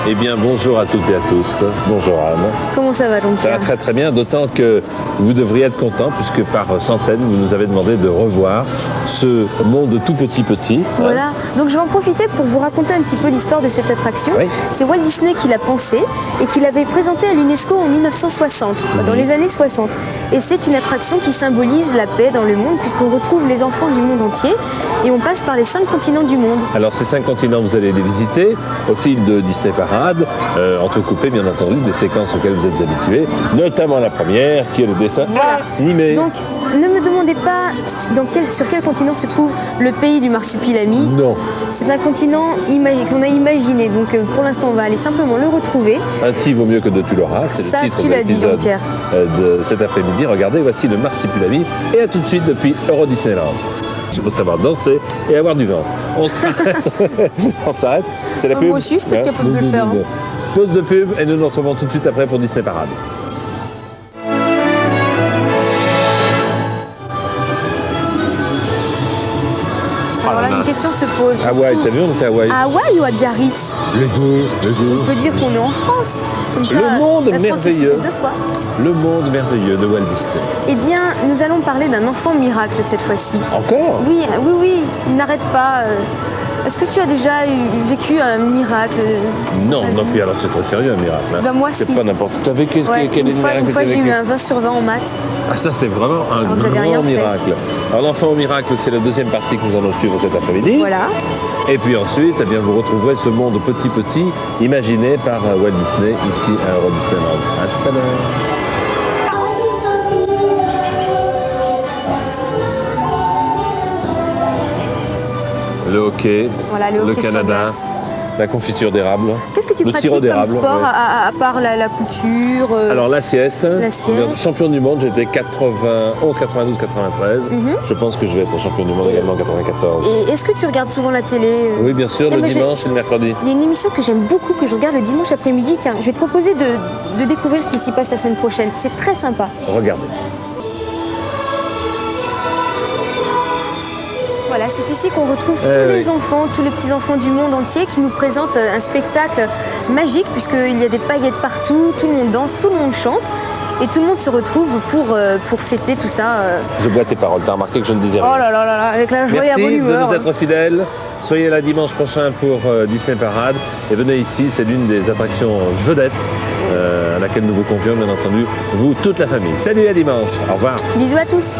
Eh bien, bonjour à toutes et à tous. Bonjour Anne. Comment ça va, Ça va Jean-Pierre? très très bien, d'autant que vous devriez être content puisque par centaines, vous nous avez demandé de revoir ce monde tout petit. Voilà, donc je vais en profiter pour vous raconter un petit peu l'histoire de cette attraction. Oui. C'est Walt Disney qui l'a pensée et qui l'avait présentée à l'UNESCO en 1960, dans les années 60. Et c'est une attraction qui symbolise la paix dans le monde puisqu'on retrouve les enfants du monde entier et on passe par les 5 continents du monde. Alors ces 5 continents, vous allez les visiter au fil de Disney Parade, entrecoupés bien entendu des séquences auxquelles vous êtes habitués, notamment la première qui est le dessin animé. Donc ne me demandez pas sur quel continent se trouve le pays du marsupilami. Non, C'est un continent qu'on a imaginé, donc pour l'instant on va aller simplement le retrouver. un petit vaut mieux que deux tu l'auras, c'est Ça, le titre tu de l'as dit, l'épisode Jean-Pierre. de cet après-midi. Regardez, voici le Marsupilami et à tout de suite depuis Euro Disneyland. Il faut savoir danser et avoir du vent. On s'arrête. On s'arrête. C'est la pub. Moi aussi, je peux être capable de le faire. Pause de pub et nous nous retrouvons tout de suite après pour Disney Parade. Alors là, une question se pose. Hawaï, t'as vu, on était à Hawaï. À Hawaï ou à Biarritz? Les deux. On peut dire qu'on est en France. Comme ça, Le monde la France est citée merveilleux. 2 fois. Le monde merveilleux de Walt Disney. Eh bien, nous allons parler d'un enfant miracle cette fois-ci. Encore? Oui, il n'arrête pas. Est-ce que tu as déjà vécu un miracle? Non, T'as non, vu? puis alors c'est très sérieux un miracle. Bah, moi, c'est si. pas n'importe. T'as vécu Ouais, quel une fois, miracle j'ai t'as eu vécu? un 20 sur 20 en maths. Ah ça c'est vraiment un Alors, j'avais rien grand fait. miracle. Alors l'enfant au miracle, c'est la deuxième partie que nous allons suivre cet après-midi. Voilà. Et puis ensuite, eh bien, vous retrouverez ce monde petit imaginé par Walt Disney ici à Euro Disneyland. À tout à l'heure. Le hockey, Voilà, le hockey sur Canada, glace. la confiture d'érable, Qu'est-ce que tu le pratiques sirop comme d'érable. sport ouais. à part la couture Alors la sieste, sieste. champion du monde, j'étais 91, 92, 93. Je pense que je vais être champion du monde également en 94. Et est-ce que tu regardes souvent la télé? Oui, bien sûr, Eh le ben, dimanche et le mercredi. Il y a une émission que j'aime beaucoup, que je regarde le dimanche après-midi. Tiens, je vais te proposer de découvrir ce qui s'y passe la semaine prochaine. C'est très sympa. Regardez. Voilà, c'est ici qu'on retrouve Eh tous oui. les enfants, tous les petits-enfants du monde entier qui nous présentent un spectacle magique puisqu'il y a des paillettes partout, tout le monde danse, tout le monde chante et tout le monde se retrouve pour fêter tout ça. Je bois tes paroles, t'as remarqué que je ne disais rien. Oh là là là là, avec la joie et la bonne Merci de humeur. nous être fidèles. Soyez là dimanche prochain pour Disney Parade. Et venez ici, c'est l'une des attractions vedettes à laquelle nous vous convions, bien entendu, vous, toute la famille. Salut, à dimanche. Au revoir. Bisous à tous.